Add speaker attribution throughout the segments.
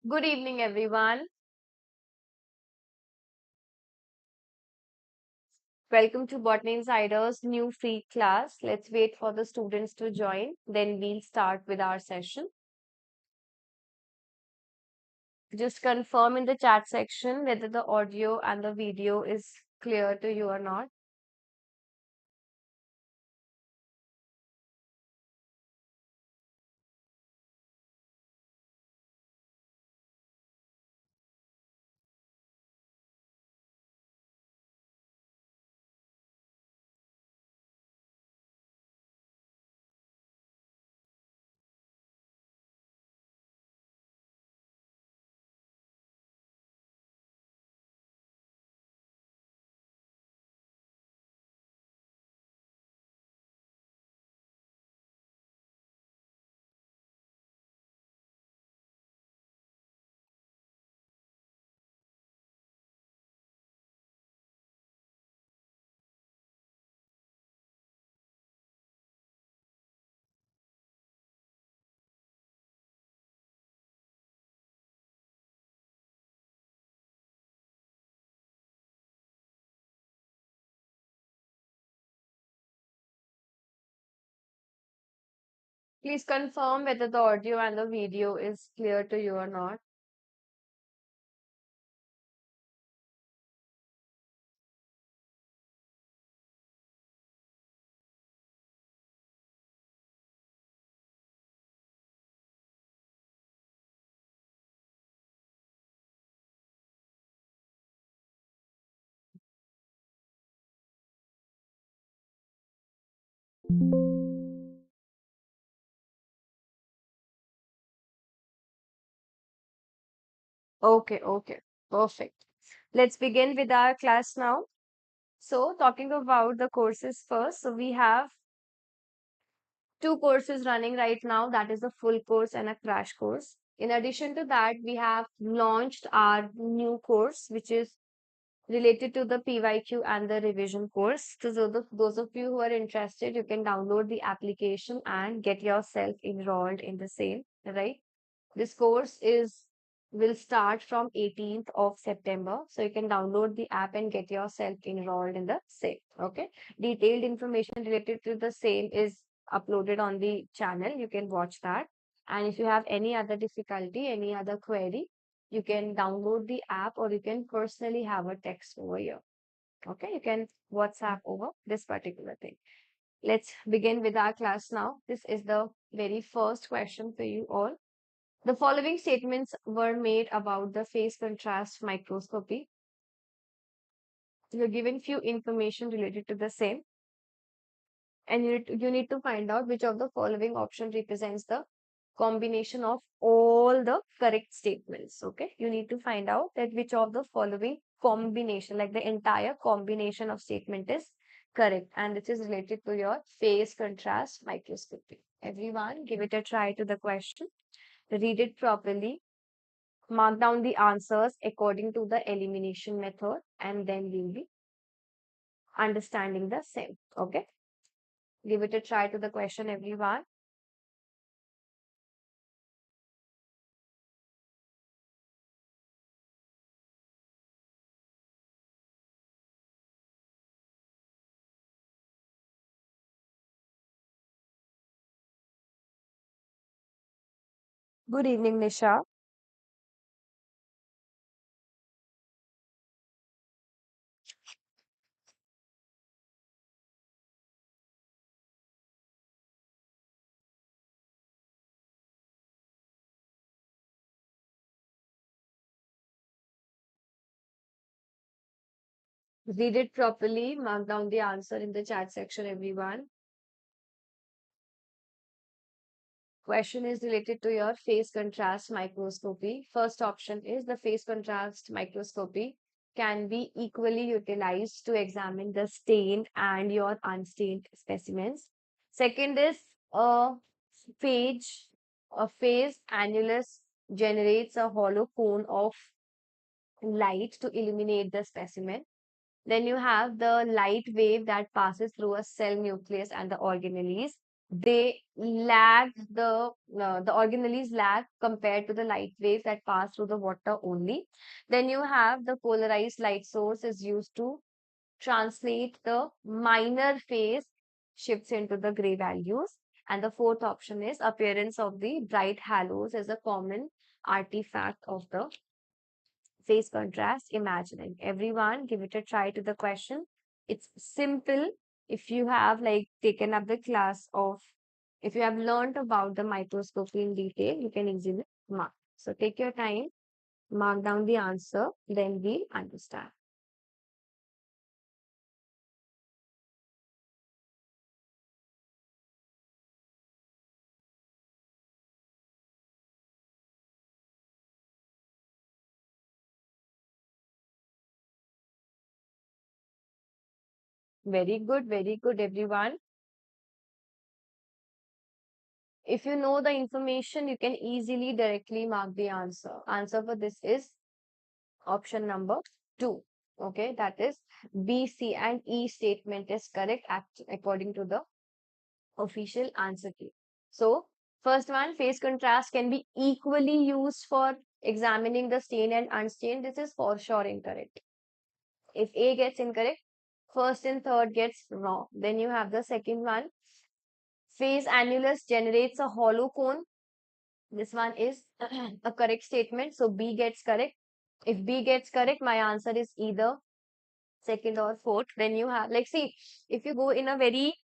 Speaker 1: Good evening, everyone. Welcome to Botany Insider's new free class. Let's wait for the students to join, then we'll start with our session. Just confirm in the chat section whether the audio and the video is clear to you or not. Please confirm whether the audio and the video is clear to you or not. Okay, perfect. Let's begin with our class now. So, talking about the courses first. So, we have two courses running right now, that is a full course and a crash course. In addition to that, we have launched our new course, which is related to the PYQ and the revision course. So those of you who are interested, you can download the application and get yourself enrolled in the same, right? This course is will start from 18th of September. So you can download the app and get yourself enrolled in the same. Okay. Detailed information related to the same is uploaded on the channel. You can watch that. And if you have any other difficulty, any other query, you can download the app or you can personally have a text over here. Okay. You can WhatsApp over this particular thing. Let's begin with our class now. This is the very first question for you all. The following statements were made about the phase contrast microscopy. You're given few information related to the same, and you need to find out which of the following option represents the combination of all the correct statements. Okay, you need to find out that which of the following combination, like the entire combination of statement is correct, and this is related to your phase contrast microscopy. Everyone, give it a try to the question. Read it properly, mark down the answers according to the elimination method, and then we'll be understanding the same. Okay, give it a try to the question, everyone. Good evening, Nisha. Read it properly, mark down the answer in the chat section, everyone. Question is related to your phase contrast microscopy. First option is the phase contrast microscopy can be equally utilized to examine the stained and your unstained specimens. Second is phage, a phase annulus generates a hollow cone of light to illuminate the specimen. Then you have the light wave that passes through a cell nucleus and the organelles. they lag the organelles lag compared to the light waves that pass through the water only. Then you have the polarized light source is used to translate the minor phase shifts into the gray values. And the fourth option is appearance of the bright halos as a common artifact of the phase contrast imagining. Everyone, give it a try to the question. It's simple. If you have like taken up the class of, if you have learned about the microscopy in detail, you can easily mark. So take your time, mark down the answer, then we'll understand. Very good, everyone. If you know the information, you can easily directly mark the answer. Answer for this is option number 2. Okay, that is B, C, and E statement is correct according to the official answer key. So, first one, phase contrast can be equally used for examining the stain and unstain. This is for sure incorrect. If A gets incorrect, first and third gets wrong. Then you have the second one. Phase annulus generates a hollow cone. This one is a correct statement. So B gets correct. If B gets correct, my answer is either second or fourth. Then you have, like, see, if you go in a very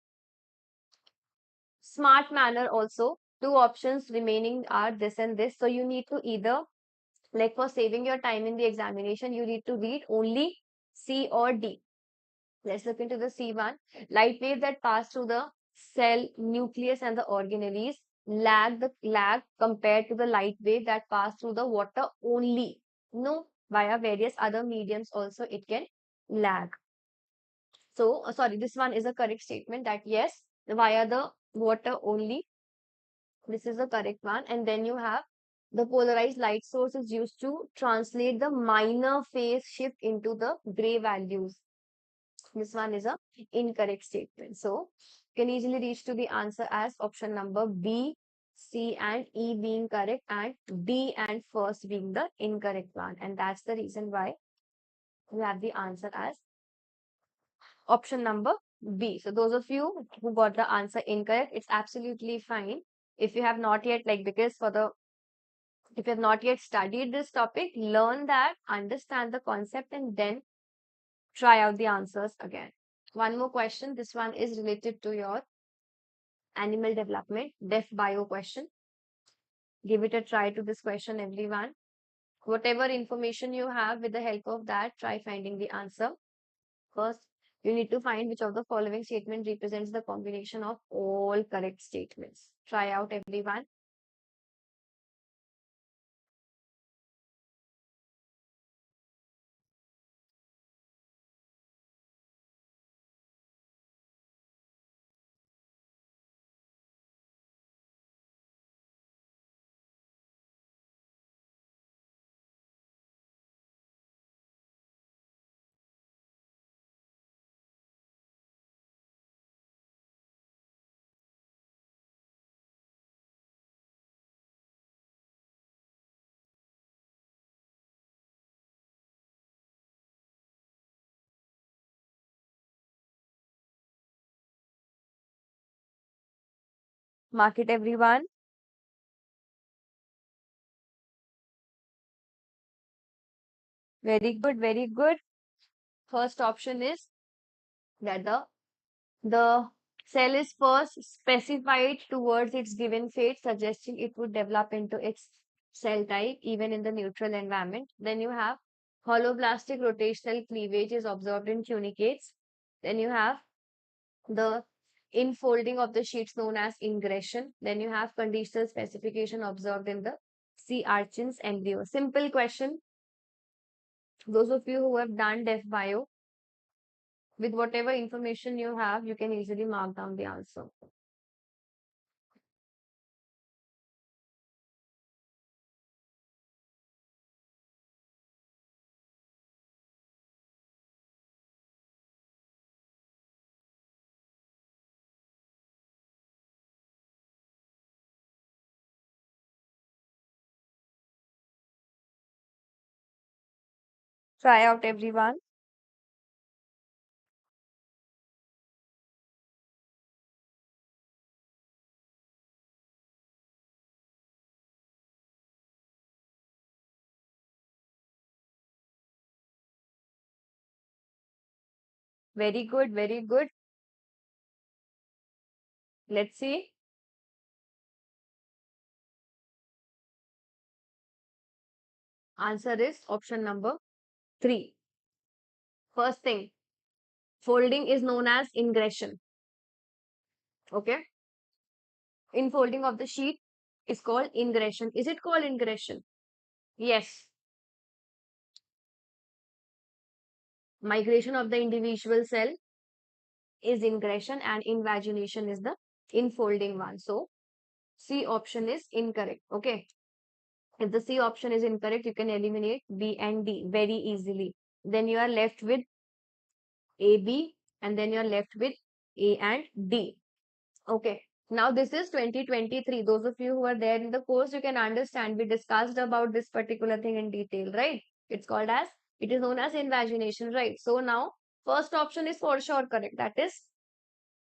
Speaker 1: smart manner also, two options remaining are this and this. So you need to either, like for saving your time in the examination, you need to read only C or D. Let's look into the C1. Light waves that pass through the cell nucleus and the organelles lag compared to the light wave that pass through the water only. No, via various other mediums also it can lag. So, sorry, this one is a correct statement that yes, via the water only. This is the correct one. And then you have the polarized light source is used to translate the minor phase shift into the gray values. This one is a incorrect statement. So you can easily reach to the answer as option number B, C, and E being correct, and D and first being the incorrect one. And that's the reason why we have the answer as option number B. So those of you who got the answer incorrect, it's absolutely fine. If you have not yet, like, because for the, if you have not yet studied this topic, learn that, understand the concept, and then try out the answers again. One more question. This one is related to your animal development, def bio question. Give it a try to this question, everyone. Whatever information you have, with the help of that, try finding the answer. First, you need to find which of the following statement represents the combination of all correct statements. Try out, everyone. Mark it, everyone. Very good, very good. First option is that the cell is first specified towards its given fate, suggesting it would develop into its cell type even in the neutral environment. Then you have holoblastic rotational cleavage is observed in tunicates. Then you have the infolding of the sheets known as ingression. Then you have conditional specification observed in the sea urchin's embryo. Simple question. Those of you who have done def bio, with whatever information you have, you can easily mark down the answer. Try out, everyone. Very good, very good. Let's see. Answer is option number 3. First thing, folding is known as ingression. Okay. Infolding of the sheet is called ingression. Is it called ingression? Yes. Migration of the individual cell is ingression and invagination is the infolding one. So C option is incorrect. Okay. If the C option is incorrect, you can eliminate B and D very easily. Then you are left with A, B, and then you're left with A and D. Okay. Now this is 2023. Those of you who are there in the course, you can understand. We discussed about this particular thing in detail, right? It's called as, it is known as invagination, right? So now, first option is for sure correct. That is,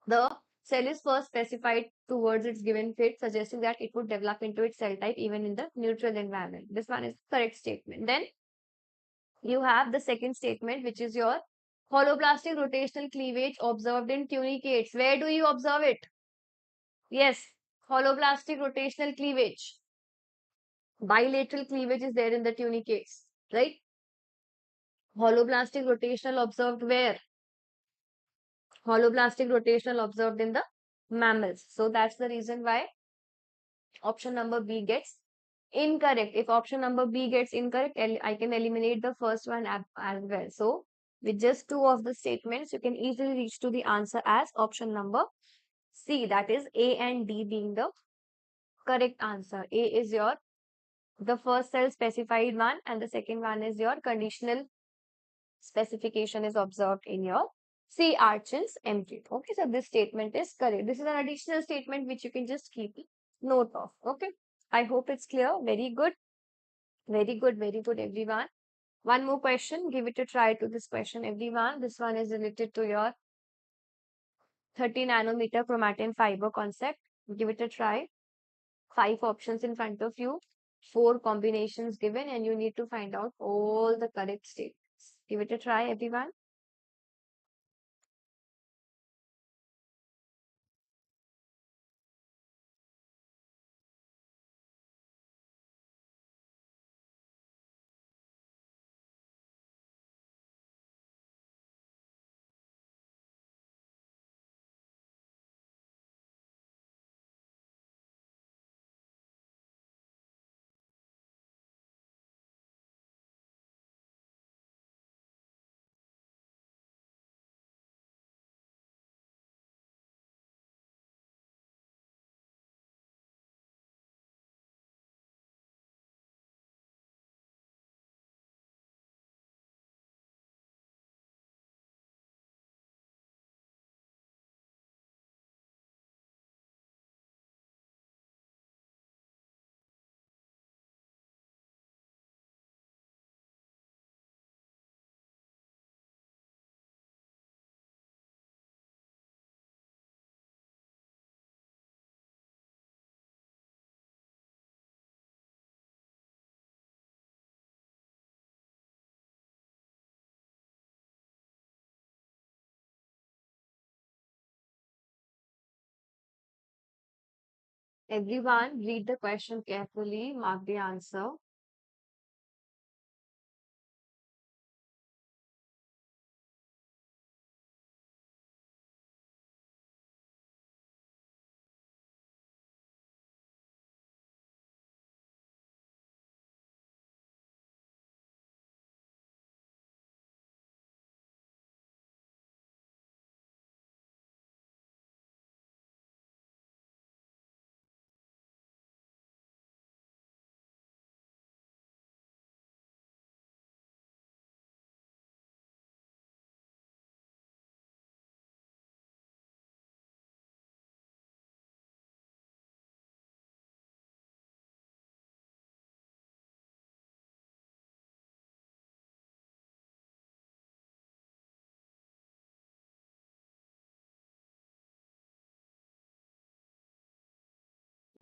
Speaker 1: the cell is first specified towards its given fate, suggesting that it would develop into its cell type even in the neutral environment. This one is the correct statement. Then you have the second statement, which is your holoblastic rotational cleavage observed in tunicates. Where do you observe it? Yes, holoblastic rotational cleavage. Bilateral cleavage is there in the tunicates, right? Holoblastic rotational observed where? Holoblastic rotational observed in the mammals. So that's the reason why option number B gets incorrect. If option number B gets incorrect, I can eliminate the first one as well. So with just two of the statements, you can easily reach to the answer as option number C. That is A and D being the correct answer. A is your the first cell specified one and the second one is your conditional specification is observed in your C. Archins empty. Okay, so this statement is correct. This is an additional statement which you can just keep note of. Okay, I hope it's clear. Very good. Very good. Very good, everyone. One more question. Give it a try to this question, everyone. This one is related to your 30 nanometer chromatin fiber concept. Give it a try. 5 options in front of you, 4 combinations given, and you need to find out all the correct statements. Give it a try, everyone. Everyone, read the question carefully, mark the answer.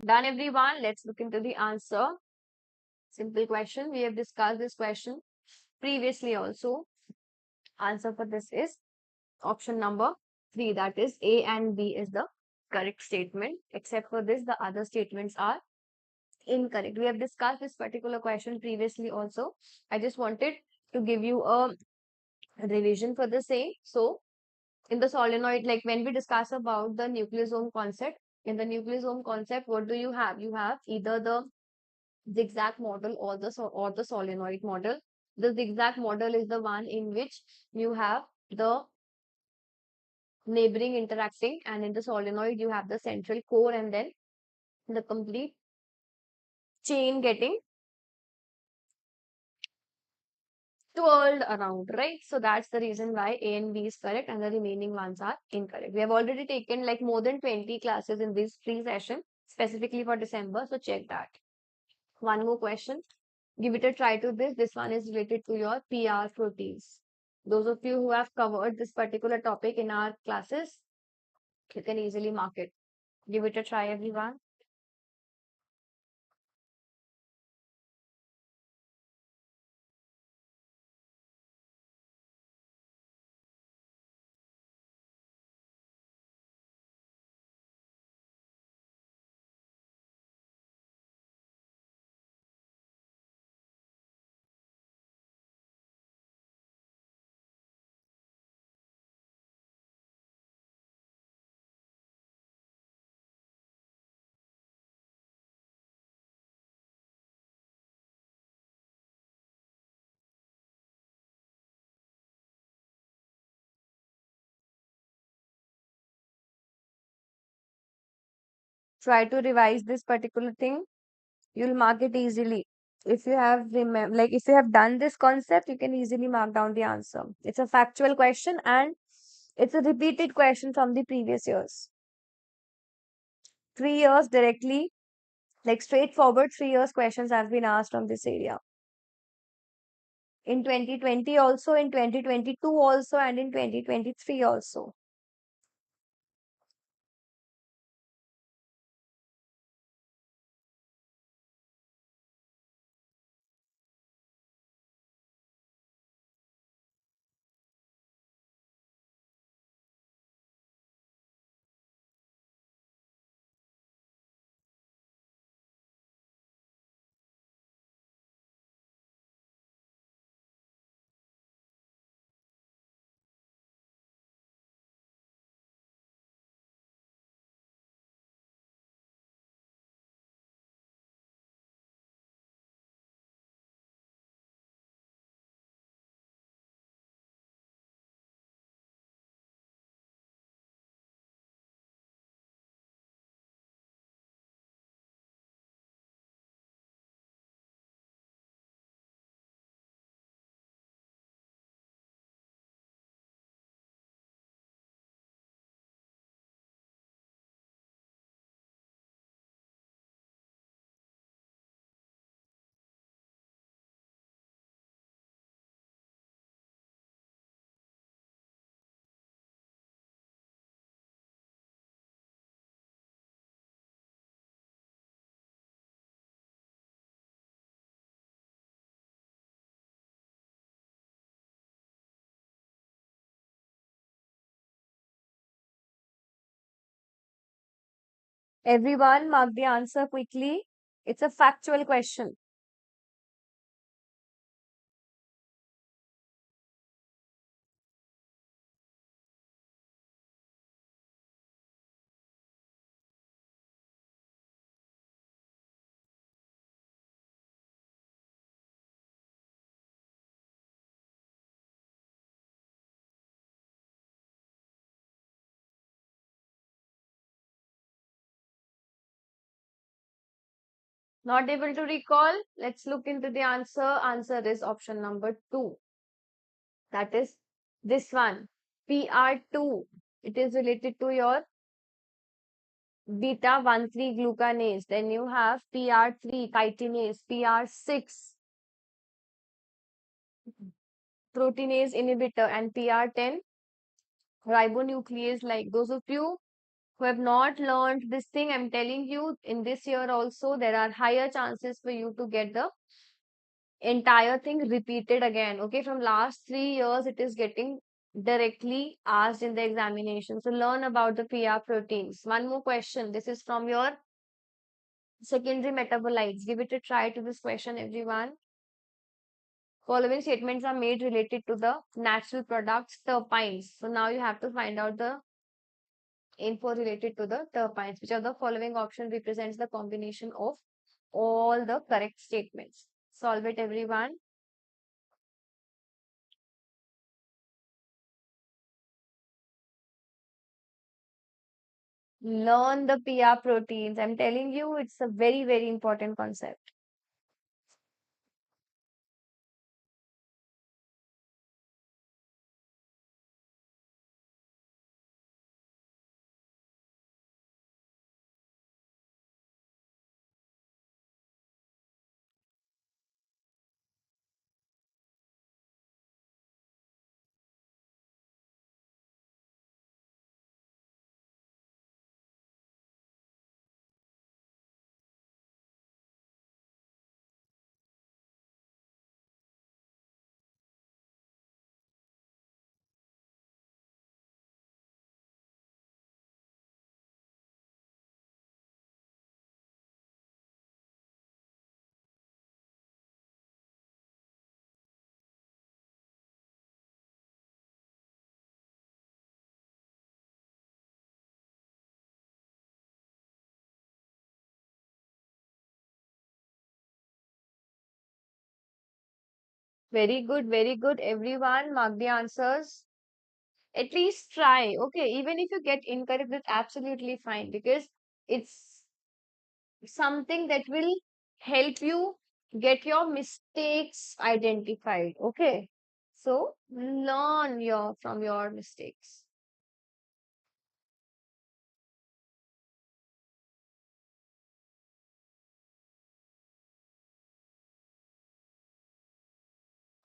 Speaker 1: Done, everyone? Let's look into the answer. Simple question. We have discussed this question previously also. Answer for this is option number 3. That is A and B is the correct statement. Except for this, the other statements are incorrect. We have discussed this particular question previously also. I just wanted to give you a revision for the same. So, in the solenoid, like when we discuss about the nucleosome concept, in the nucleosome concept, what do you have? You have either the zigzag model or the solenoid model. The zigzag model is the one in which you have the neighboring interacting, and in the solenoid you have the central core and then the complete chain getting twirled around, right? So that's the reason why A and B is correct and the remaining ones are incorrect. We have already taken like more than 20 classes in this free session specifically for December. So check that. One more question. Give it a try to this. This one is related to your PR proteins. Those of you who have covered this particular topic in our classes, you can easily mark it. Give it a try, everyone. Try to revise this particular thing. You'll mark it easily. If you have if you have done this concept, you can easily mark down the answer. It's a factual question and it's a repeated question from the previous years. 3 years directly, like straightforward 3 years questions have been asked from this area. In 2020 also, in 2022 also, and in 2023 also. Everyone mark the answer quickly. It's a factual question. Not able to recall? Let's look into the answer. Answer is option number 2. That is this one. PR2. It is related to your beta 1,3 glucanase. Then you have PR3 chitinase, PR6 proteinase inhibitor, and PR10 ribonuclease. Like those of you who have not learned this thing, I'm telling you, in this year also, there are higher chances for you to get the entire thing repeated again. Okay, from last 3 years, it is getting directly asked in the examination. So learn about the PR proteins. One more question. This is from your secondary metabolites. Give it a try to this question, everyone. Following statements are made related to the natural products terpenes. So now you have to find out the info related to the terpenes. Which of the following option represents the combination of all the correct statements? Solve it, everyone. Learn the PR proteins. I'm telling you, it's a very, very important concept. Very good, everyone. Mark the answers. At least try. Okay, even if you get incorrect, that's absolutely fine because it's something that will help you get your mistakes identified. Okay, so learn your from your mistakes.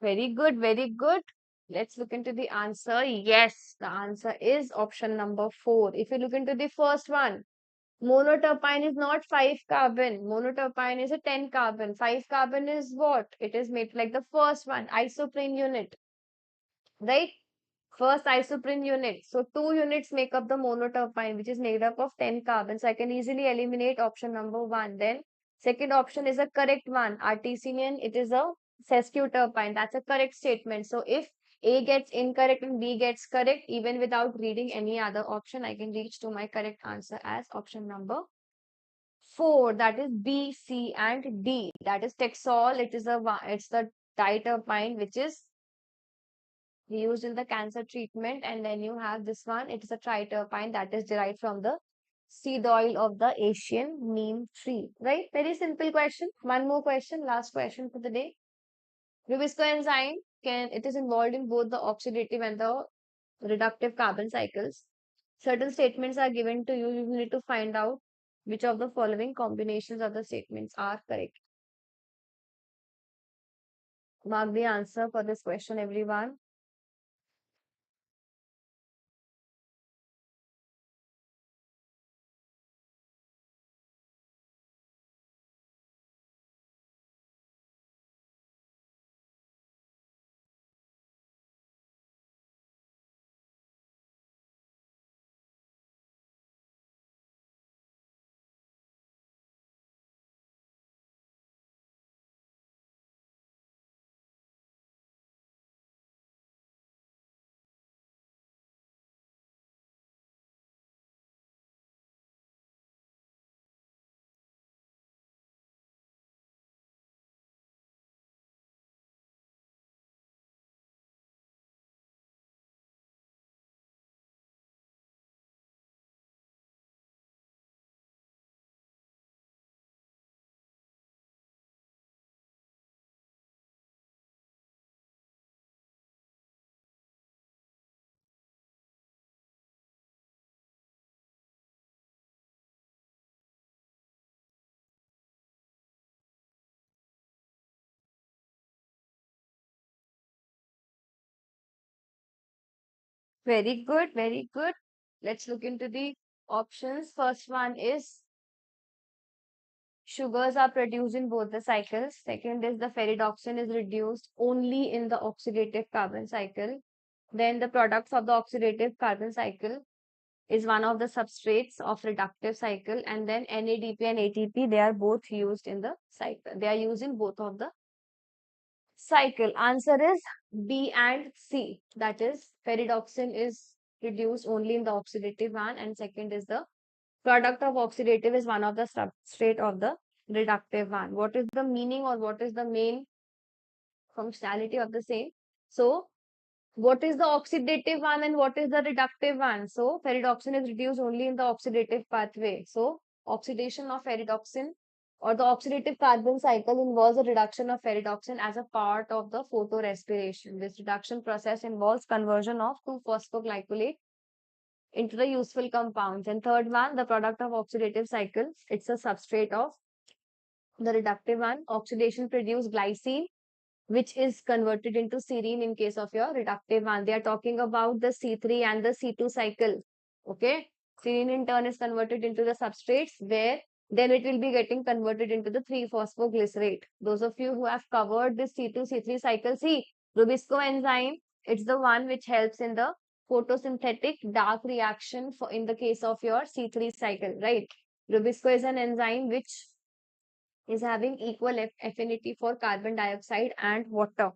Speaker 1: Very good, very good. Let's look into the answer. Yes, the answer is option number 4. If you look into the first one, monoterpene is not 5 carbon. Monoterpene is a 10 carbon. 5 carbon is what? It is made like the first one, isoprene unit, right? First isoprene unit. So 2 units make up the monoterpene, which is made up of 10 carbons. So I can easily eliminate option number 1. Then second option is a correct one. Artesian, it is a sesquiterpene. That's a correct statement. So if A gets incorrect and B gets correct, even without reading any other option, I can reach to my correct answer as option number 4. That is B, C, and D. That is Texol. It's the diterpine, which is used in the cancer treatment. And then you have this one, it is a triterpine that is derived from the seed oil of the Asian neem tree, right? Very simple question. One more question, last question for the day. Rubisco enzyme it is involved in both the oxidative and the reductive carbon cycles. Certain statements are given to you. You need to find out which of the following combinations of the statements are correct. Mark the answer for this question, everyone. Very good, very good. Let's look into the Options. First one is sugars are produced in both the cycles. Second is the ferredoxin is reduced only in the oxidative carbon cycle. Then the products of the oxidative carbon cycle is one of the substrates of reductive cycle, and then NADP and ATP, they are both used in the cycle. They are used in both of the cycle. Answer is B and C. That is ferredoxin is reduced only in the oxidative one, and second is the product of oxidative is one of the substrate of the reductive one. What is the meaning or what is the main functionality of the same? So what is the oxidative one and what is the reductive one? So ferredoxin is reduced only in the oxidative pathway. So oxidation of ferredoxin or the oxidative carbon cycle involves a reduction of ferredoxin as a part of the photorespiration. This reduction process involves conversion of 2-phosphoglycolate into the useful compounds. And third one, the product of oxidative cycle, it's a substrate of the reductive one. Oxidation produces glycine, which is converted into serine in case of your reductive one. They are talking about the C3 and the C2 cycle. Okay. Serine in turn is converted into the substrates where then it will be getting converted into the 3-phosphoglycerate. Those of you who have covered this C2, C3 cycle, see, Rubisco enzyme, it's the one which helps in the photosynthetic dark reaction for in the case of your C3 cycle, right? Rubisco is an enzyme which is having equal affinity for carbon dioxide and water,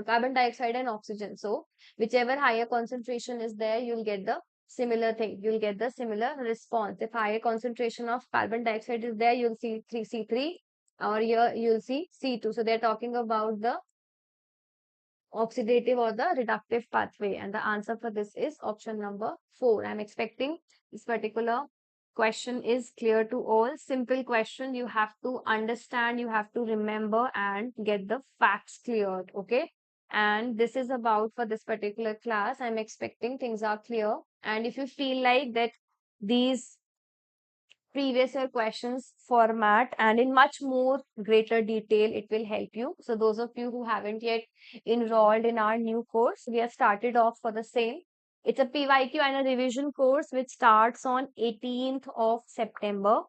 Speaker 1: carbon dioxide and oxygen. So whichever higher concentration is there, you'll get the similar thing. You'll get the similar response. If higher concentration of carbon dioxide is there, you'll see 3C3, or here you'll see C2. So they're talking about the oxidative or the reductive pathway, and the answer for this is option number 4. I'm expecting this particular question is clear to all. Simple question, you have to understand, you have to remember and get the facts cleared. Okay, and this is about for this particular class. I'm expecting things are clear, and if you feel like that these previous year questions format and in much more greater detail, it will help you. So those of you who haven't yet enrolled in our new course, we have started off for the same. It's a PYQ and a revision course which starts on 18th of September.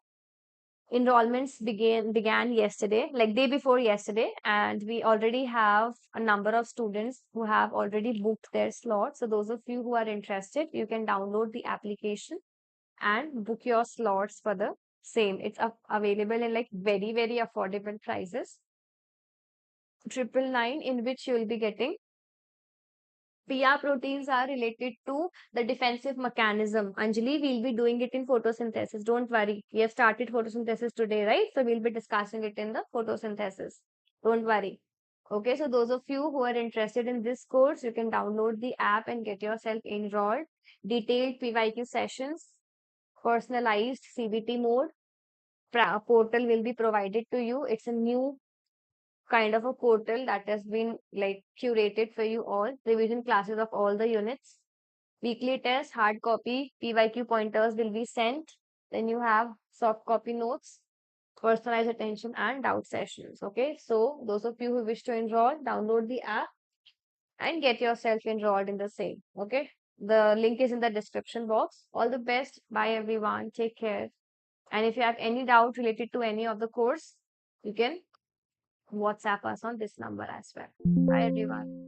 Speaker 1: Enrollments began yesterday, like day before yesterday, and we already have a number of students who have already booked their slots. So those of you who are interested, you can download the application and book your slots for the same. It's available in like very, very affordable prices. 999, in which you will be getting PR proteins are related to the defensive mechanism. Anjali, we'll be doing it in photosynthesis. Don't worry. We have started photosynthesis today, right? So we'll be discussing it in the photosynthesis. Don't worry. Okay, so those of you who are interested in this course, you can download the app and get yourself enrolled. Detailed PYQ sessions, personalized CBT mode, portal will be provided to you. It's a new kind of a portal that has been like curated for you all. Revision classes of all the units. Weekly test, hard copy, PYQ pointers will be sent. Then you have soft copy notes, personalized attention and doubt sessions. Okay, so those of you who wish to enroll, download the app and get yourself enrolled in the same. Okay, the link is in the description box. All the best. Bye everyone. Take care. And if you have any doubt related to any of the course, you can WhatsApp us on this number as well. Bye everyone.